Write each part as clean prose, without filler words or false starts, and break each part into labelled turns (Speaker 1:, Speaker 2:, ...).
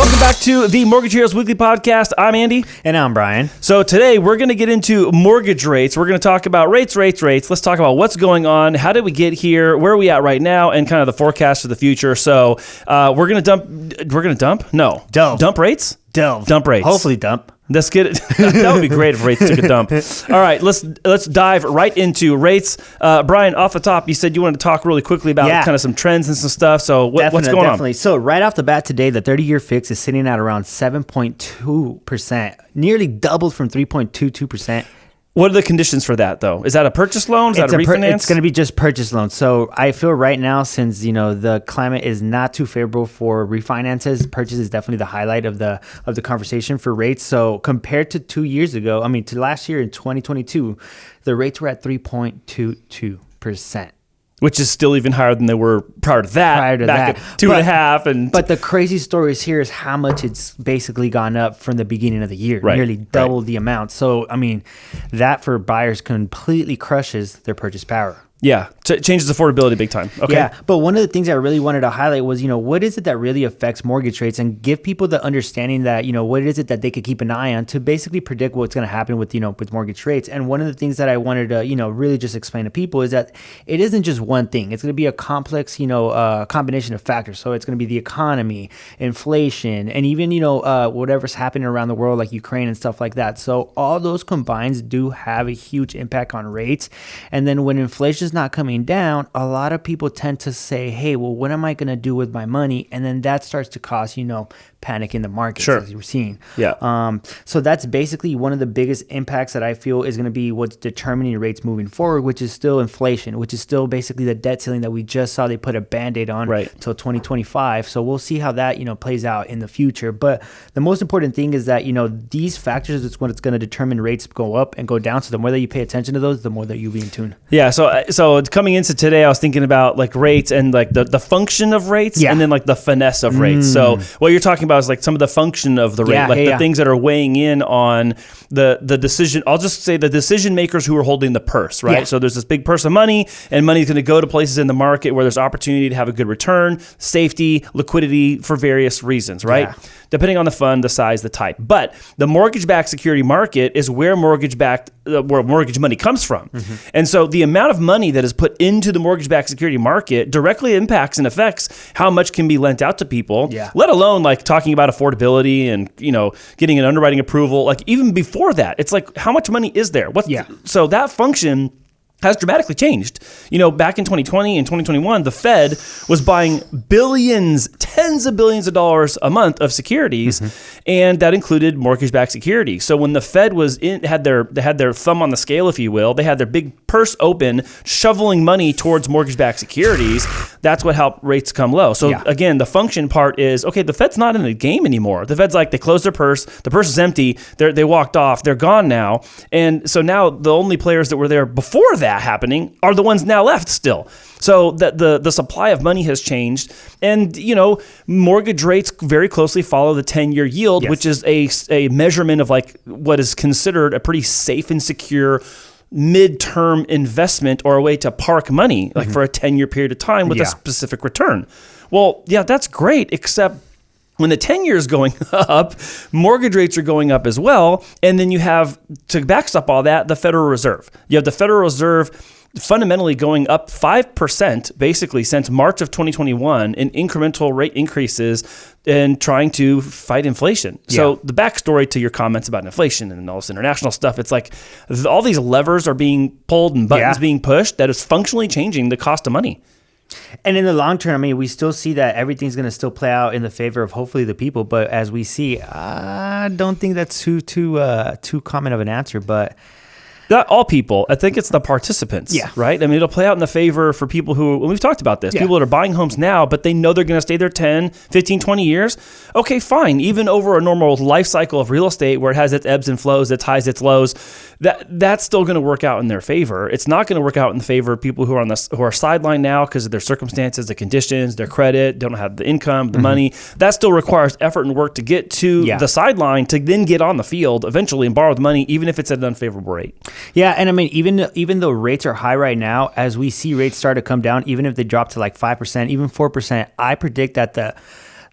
Speaker 1: Welcome back to the Mortgage Heroes Weekly Podcast. I'm Andy.
Speaker 2: And I'm Brian.
Speaker 1: So today we're going to get into mortgage rates. We're going to talk about rates. Let's talk about what's going on. How did we get here? Where are we at right now? And kind of the forecast for the future. So we're going to dump? No. Dump rates? Dump rates.
Speaker 2: Hopefully dump.
Speaker 1: Let's get it. That would be great if rates took a dump. All right, let's dive right into rates. Brian, off the top, you said you wanted to talk really quickly about kind of some trends and some stuff. So what's going on?
Speaker 2: So right off the bat today, the 30-year fix is sitting at around 7.2%, nearly doubled from 3.22%.
Speaker 1: What are the conditions for that, though? Is that a purchase loan? Is that a refinance?
Speaker 2: It's going to be just purchase loans. So I feel right now, since the climate is not too favorable for refinances, purchase is definitely the highlight of the conversation for rates. So compared to 2 years ago, to last year in 2022, the rates were at 3.22%.
Speaker 1: Which is still even higher than they were prior to that. Back at 2.5%.
Speaker 2: But the crazy story here is how much it's basically gone up from the beginning of the year. Right, nearly double the amount. So, that for buyers completely crushes their purchase power.
Speaker 1: Yeah, changes affordability big time. Okay.
Speaker 2: Yeah, but one of the things I really wanted to highlight was, what is it that really affects mortgage rates, and give people the understanding that, what is it that they could keep an eye on to basically predict what's going to happen with, with mortgage rates. And one of the things that I wanted to, really just explain to people is that it isn't just one thing. It's going to be a complex, combination of factors. So it's going to be the economy, inflation, and even, whatever's happening around the world, like Ukraine and stuff like that. So all those combined do have a huge impact on rates. And then when inflation is not coming down, a lot of people tend to say, hey, well, what am I going to do with my money? And then that starts to cause, panic in the markets, as you're seeing.
Speaker 1: Yeah.
Speaker 2: So that's basically one of the biggest impacts that I feel is going to be what's determining rates moving forward, which is still inflation, which is still basically the debt ceiling that we just saw they put a Band-Aid on until 2025. So we'll see how that, plays out in the future. But the most important thing is that, these factors is what it's going to determine rates go up and go down. So the more that you pay attention to those, the more that you'll be in tune.
Speaker 1: Yeah. So coming into today, I was thinking about like rates and like the function of rates and then like the finesse of rates. So what you're talking about is like some of the function of the rate, the things that are weighing in on the decision. I'll just say the decision makers who are holding the purse, right? Yeah. So there's this big purse of money, and money is going to go to places in the market where there's opportunity to have a good return, safety, liquidity for various reasons, right? Yeah. Depending on the fund, the size, the type. But the mortgage-backed security market is where mortgage money comes from. Mm-hmm. And so the amount of money that is put into the mortgage-backed security market directly impacts and affects how much can be lent out to people, let alone like talking about affordability and, getting an underwriting approval. Like even before that, it's like, how much money is there? So that function has dramatically changed. Back in 2020 and 2021, the Fed was buying billions, tens of billions of dollars a month of securities, and that included mortgage-backed securities. So when the Fed had their thumb on the scale, if you will, they had their big purse open, shoveling money towards mortgage-backed securities. That's what helped rates come low. So again, the function part is, okay, the Fed's not in the game anymore. The Fed's like, they closed their purse, the purse is empty, they walked off, they're gone now. And so now the only players that were there before that happening are the ones now left still. So that the supply of money has changed, and mortgage rates very closely follow the 10-year yield, which is a measurement of like what is considered a pretty safe and secure mid-term investment, or a way to park money like for a 10-year period of time with a specific return. Well, that's great, except when the 10-year is going up, mortgage rates are going up as well. And then you have, to backstop all that, the Federal Reserve. You have the Federal Reserve fundamentally going up 5% basically since March of 2021 in incremental rate increases and trying to fight inflation. So the backstory to your comments about inflation and all this international stuff, it's like all these levers are being pulled and buttons being pushed that is functionally changing the cost of money.
Speaker 2: And in the long term, we still see that everything's going to still play out in the favor of hopefully the people. But as we see, I don't think that's too common of an answer. But
Speaker 1: not all people. I think it's the participants.
Speaker 2: Yeah.
Speaker 1: Right? It'll play out in the favor for people who, we've talked about this, people that are buying homes now, but they know they're going to stay there 10, 15, 20 years. Okay, fine. Even over a normal life cycle of real estate where it has its ebbs and flows, its highs, its lows, that's still going to work out in their favor. It's not going to work out in the favor of people who are sidelined now because of their circumstances, the conditions, their credit, don't have the income, the money. That still requires effort and work to get to the sideline to then get on the field eventually and borrow the money, even if it's at an unfavorable rate.
Speaker 2: Yeah, and even though rates are high right now, as we see rates start to come down, even if they drop to like 5%, even 4%, I predict that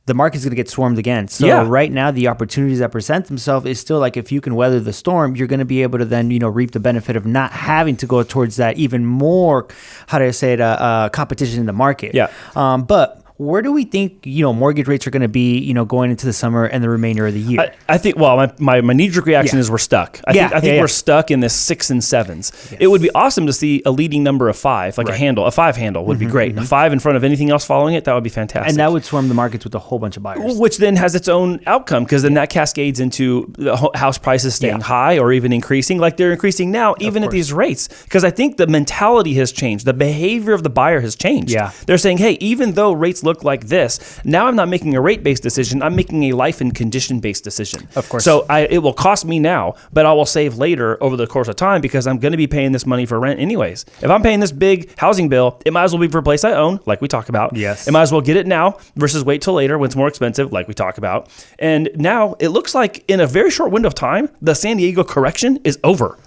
Speaker 2: the the market's going to get swarmed again. So right now, the opportunities that present themselves is still like, if you can weather the storm, you're going to be able to then, reap the benefit of not having to go towards that even more, competition in the market.
Speaker 1: Yeah.
Speaker 2: But where do we think, mortgage rates are going to be, going into the summer and the remainder of the year?
Speaker 1: I think, my knee-jerk reaction is we're stuck. I think we're stuck in this 6 and 7s. Yes. It would be awesome to see a leading number of 5, like a 5 handle would be great. A 5 in front of anything else following it, that would be fantastic.
Speaker 2: And that would swarm the markets with a whole bunch of buyers.
Speaker 1: Which then has its own outcome, because then that cascades into the house prices staying high or even increasing, like they're increasing now, even at these rates. Because I think the mentality has changed. The behavior of the buyer has changed.
Speaker 2: Yeah.
Speaker 1: They're saying, hey, even though rates look like this, now I'm not making a rate-based decision. I'm making a life and condition-based decision.
Speaker 2: Of course.
Speaker 1: So it will cost me now, but I will save later over the course of time, because I'm going to be paying this money for rent anyways. If I'm paying this big housing bill, it might as well be for a place I own, like we talk about.
Speaker 2: Yes.
Speaker 1: It might as well get it now versus wait till later when it's more expensive, like we talk about. And now it looks like in a very short window of time, the San Diego correction is over.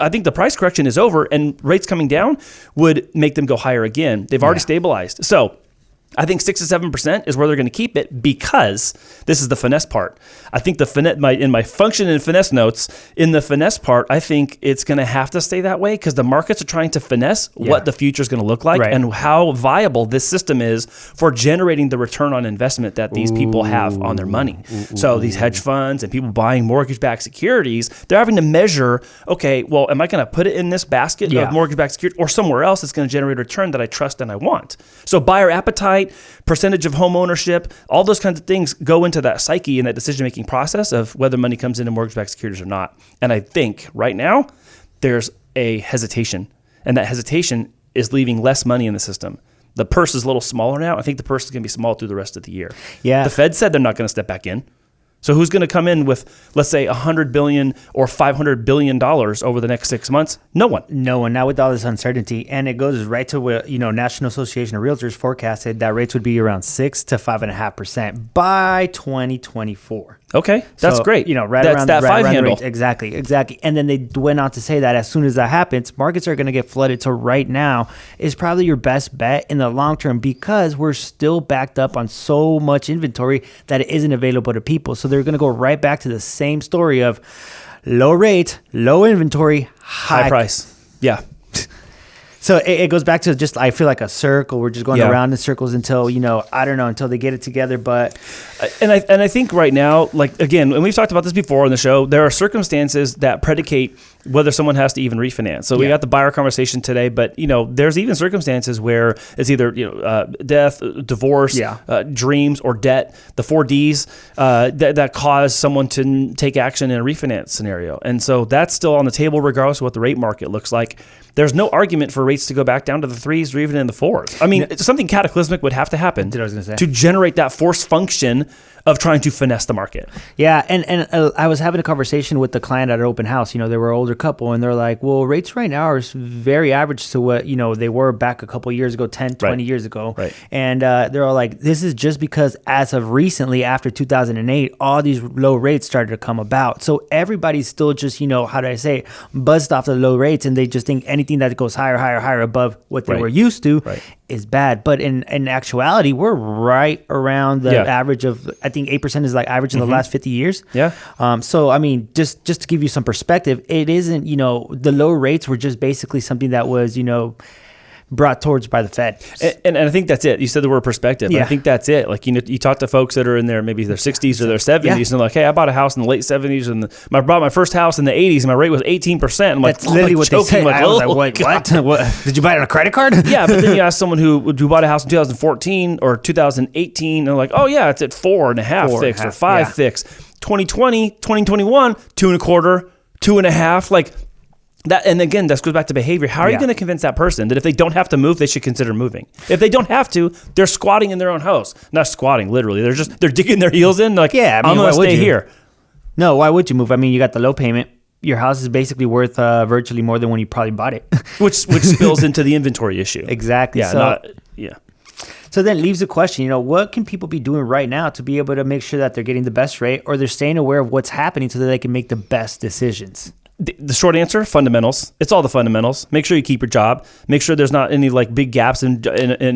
Speaker 1: I think the price correction is over, and rates coming down would make them go higher again. They've already stabilized. So I think 6 to 7% is where they're going to keep it, because this is the finesse part. I think in my function and finesse notes, in the finesse part, I think it's going to have to stay that way, because the markets are trying to finesse what the future is going to look like and how viable this system is for generating the return on investment that these people have on their money. So these hedge funds and people buying mortgage-backed securities, they're having to measure, okay, well, am I going to put it in this basket of mortgage-backed security or somewhere else that's going to generate a return that I trust and I want? So buyer appetite, percentage of home ownership, all those kinds of things go into that psyche and that decision-making process of whether money comes into mortgage-backed securities or not. And I think right now there's a hesitation, and that hesitation is leaving less money in the system. The purse is a little smaller now. I think the purse is going to be small through the rest of the year.
Speaker 2: Yeah.
Speaker 1: The Fed said they're not going to step back in. So who's going to come in with, let's say, $100 billion or $500 billion over the next 6 months? No one.
Speaker 2: No one. Not with all this uncertainty. And it goes right to what, National Association of Realtors forecasted that rates would be around 6 to 5.5% by 2024.
Speaker 1: Okay, that's great.
Speaker 2: Right
Speaker 1: that's
Speaker 2: around
Speaker 1: that
Speaker 2: right
Speaker 1: 5
Speaker 2: around
Speaker 1: handle.
Speaker 2: Exactly. And then they went on to say that as soon as that happens, markets are going to get flooded. So right now is probably your best bet in the long term, because we're still backed up on so much inventory that it isn't available to people. So they're going to go right back to the same story of low rate, low inventory, high
Speaker 1: price. Yeah.
Speaker 2: So it goes back to just, I feel like a circle. We're just going around in circles until, I don't know, until they get it together. But
Speaker 1: and I think right now, like, again, and we've talked about this before on the show, there are circumstances that predicate whether someone has to even refinance. So we got the buyer conversation today, but there's even circumstances where it's either death, divorce, dreams, or debt, the 4 Ds that cause someone to take action in a refinance scenario. And so that's still on the table regardless of what the rate market looks like. There's no argument for rates to go back down to the 3s or even in the 4s. I mean, something cataclysmic would have to happen to generate that force function of trying to finesse the market.
Speaker 2: Yeah, and I was having a conversation with the client at an open house. They were an older couple, and they're like, well, rates right now are very average to what, they were back a couple years ago, 10, 20 years ago.
Speaker 1: Right.
Speaker 2: And they're all like, this is just because as of recently, after 2008, all these low rates started to come about. So everybody's still just, buzzed off the low rates, and they just think anything that goes higher above what they were used to is bad. But in actuality, we're right around the average of, I think 8% is like average in the last 50 years.
Speaker 1: Yeah.
Speaker 2: So, I mean, just to give you some perspective, it isn't, the low rates were just basically something that was, brought towards by the Fed.
Speaker 1: And I think that's it. You said the word perspective. Yeah. I think that's it. Like, you talk to folks that are in maybe their 60s or their 70s, and they're like, hey, I bought a house in the late 70s, and I bought my first house in the 80s, and my rate was 18%. I'm like,
Speaker 2: that's literally what they said. I was like, what? Did you buy it on a credit card?
Speaker 1: Yeah, but then you ask someone who bought a house in 2014 or 2018, and they're like, oh, yeah, it's at 4.5 fixed or 5 fixed. 2020, 2021, 2.25, 2.5, like that. And again, this goes back to behavior. How are you going to convince that person that if they don't have to move, they should consider moving? If they don't have to, they're squatting in their own house. Not squatting, literally. They're digging their heels in. Like, I'm going to stay here.
Speaker 2: No, why would you move? I mean, you got the low payment. Your house is basically worth virtually more than when you probably bought it.
Speaker 1: which spills into the inventory issue.
Speaker 2: Exactly. So then it leaves the question, what can people be doing right now to be able to make sure that they're getting the best rate, or they're staying aware of what's happening so that they can make the best decisions?
Speaker 1: The short answer, fundamentals. It's all the fundamentals. Make sure you keep your job. Make sure there's not any like big gaps in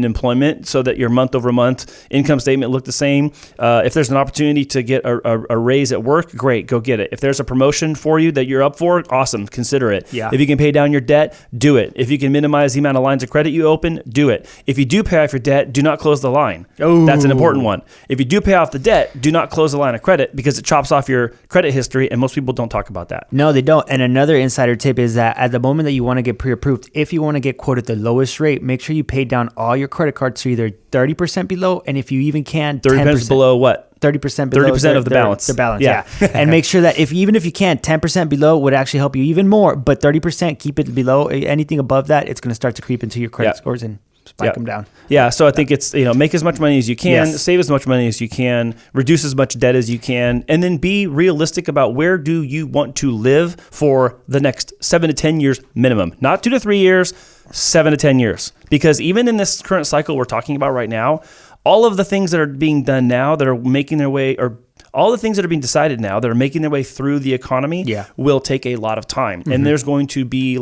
Speaker 1: employment so that your month over month income statement look the same. If there's an opportunity to get a raise at work, great, go get it. If there's a promotion for you that you're up for, awesome, consider it.
Speaker 2: Yeah.
Speaker 1: If you can pay down your debt, do it. If you can minimize the amount of lines of credit you open, do it. If you do pay off your debt, do not close the line.
Speaker 2: Oh.
Speaker 1: That's an important one. If you do pay off the debt, do not close the line of credit because it chops off your credit history, and most people don't talk about that.
Speaker 2: No, they don't. And another insider tip is that at the moment that you want to get pre-approved, if you want to get quoted the lowest rate, make sure you pay down all your credit cards to either 30% below, and if you even can,
Speaker 1: 30% below what?
Speaker 2: 30% below
Speaker 1: 30% of the balance.
Speaker 2: The balance, yeah. And make sure that even if you can, 10% below would actually help you even more, but 30% keep it below. Anything above that, it's going to start to creep into your credit scores and spike them down.
Speaker 1: Yeah, so I think it's, make as much money as you can, save as much money as you can, reduce as much debt as you can, and then be realistic about where do you want to live for the next 7 to 10 years minimum. Not 2 to 3 years, 7 to 10 years. Because even in this current cycle we're talking about right now, all of the things that are being done now that are making their way, or all the things that are being decided now that are making their way through the economy will take a lot of time. Mm-hmm. And there's going to be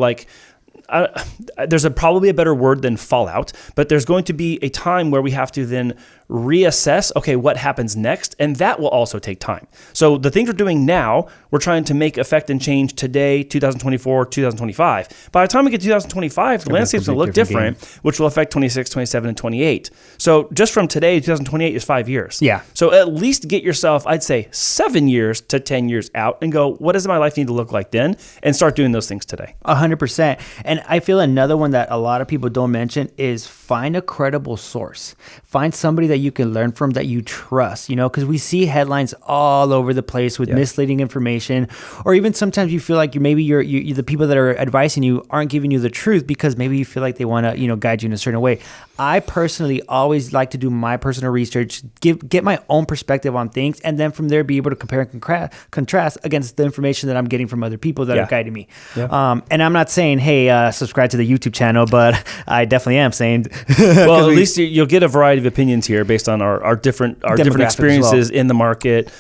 Speaker 1: there's probably a better word than fallout, but there's going to be a time where we have to then reassess, okay, what happens next? And that will also take time. So the things we're doing now, we're trying to make effect and change today, 2024, 2025. By the time we get to 2025, the landscape's going to look different, which will affect 26, 27, and 28. So just from today, 2028 is 5 years.
Speaker 2: Yeah.
Speaker 1: So at least get yourself, I'd say 7 years to 10 years out and go, what does my life need to look like then? And start doing those things today.
Speaker 2: 100%. And I feel another one that a lot of people don't mention is find a credible source. Find somebody that you can learn from that you trust, because we see headlines all over the place with misleading information, or even sometimes you feel like you're the people that are advising you aren't giving you the truth because maybe you feel like they want to, guide you in a certain way. I personally always like to do my personal research, get my own perspective on things, and then from there be able to compare and contrast against the information that I'm getting from other people that are guiding me. Yeah. And I'm not saying, hey, subscribe to the YouTube channel, but I definitely am saying.
Speaker 1: Well, at least you'll get a variety of opinions here based on our different experiences in the market.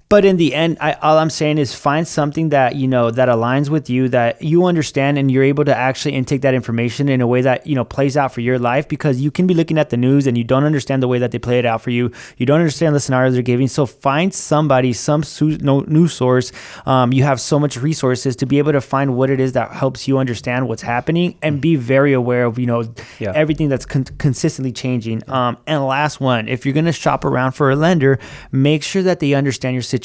Speaker 2: But in the end, all I'm saying is find something that, that aligns with you, that you understand, and you're able to actually intake that information in a way that, plays out for your life, because you can be looking at the news and you don't understand the way that they play it out for you. You don't understand the scenarios they're giving. So find somebody, some news source. You have so much resources to be able to find what it is that helps you understand what's happening and be very aware of, everything that's consistently changing. And last one, if you're going to shop around for a lender, make sure that they understand your situation.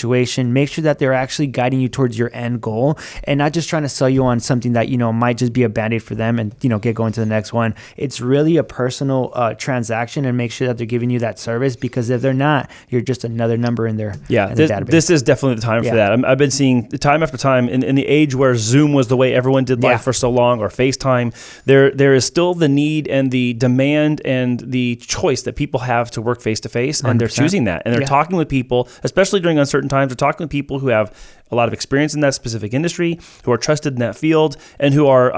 Speaker 2: Make sure that they're actually guiding you towards your end goal and not just trying to sell you on something that, might just be a band-aid for them and, get going to the next one. It's really a personal transaction, and make sure that they're giving you that service, because if they're not, you're just another number in their database.
Speaker 1: This is definitely the time for that. I've been seeing time after time in the age where Zoom was the way everyone did life for so long, or FaceTime, there is still the need and the demand and the choice that people have to work face-to-face, and they're choosing that. And they're talking with people, especially during uncertain times. They're talking with people who have a lot of experience in that specific industry, who are trusted in that field, and who are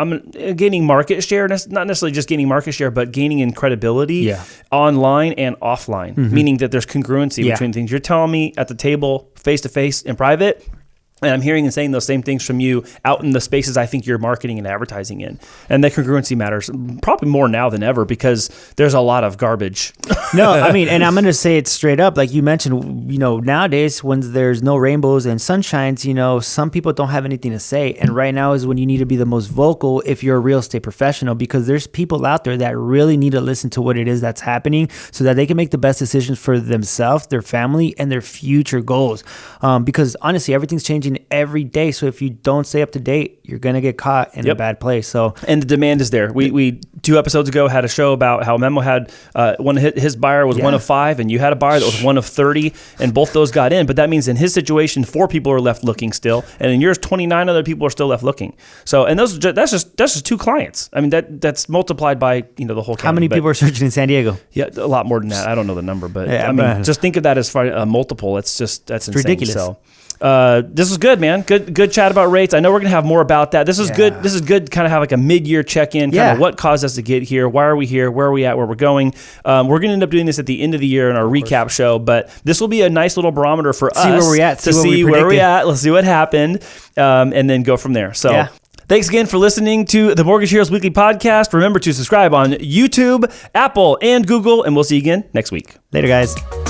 Speaker 1: gaining market share. Not necessarily just gaining market share, but gaining in credibility online and offline, meaning that there's congruency between things you're telling me at the table, face-to-face, in private, and I'm hearing and saying those same things from you out in the spaces I think you're marketing and advertising in. And that congruency matters probably more now than ever, because there's a lot of garbage.
Speaker 2: No, I mean, and I'm going to say it straight up. Like you mentioned, nowadays when there's no rainbows and sunshines, some people don't have anything to say. And right now is when you need to be the most vocal if you're a real estate professional, because there's people out there that really need to listen to what it is that's happening so that they can make the best decisions for themselves, their family, and their future goals. Because honestly, everything's changing every day. So if you don't stay up to date, you're going to get caught in a bad place. And
Speaker 1: the demand is there. We 2 episodes ago had a show about how Memo had his buyer was 1 of 5, and you had a buyer that was 1 of 30, and both those got in. But that means in his situation, 4 people are left looking still, and in yours, 29 other people are still left looking. So, and that's just 2 clients. I mean, that's multiplied by the whole county.
Speaker 2: How many people are searching in San Diego?
Speaker 1: Yeah, a lot more than that. I don't know the number, but just think of that as far a multiple. That's insane.
Speaker 2: Ridiculous.
Speaker 1: So, this was good, man. man. Good chat about rates. I know we're going to have more about that. This is good. This is good kind of have like a mid-year check-in, kind of what caused us to get here, why are we here, where are we at, where we're going. We're going to end up doing this at the end of the year in our recap show, but this will be a nice little barometer for us.
Speaker 2: See where we're at.
Speaker 1: See where we're at. Let's see what happened, and then go from there. So thanks again for listening to the Mortgage Heroes Weekly Podcast. Remember to subscribe on YouTube, Apple, and Google, and we'll see you again next week.
Speaker 2: Later, guys.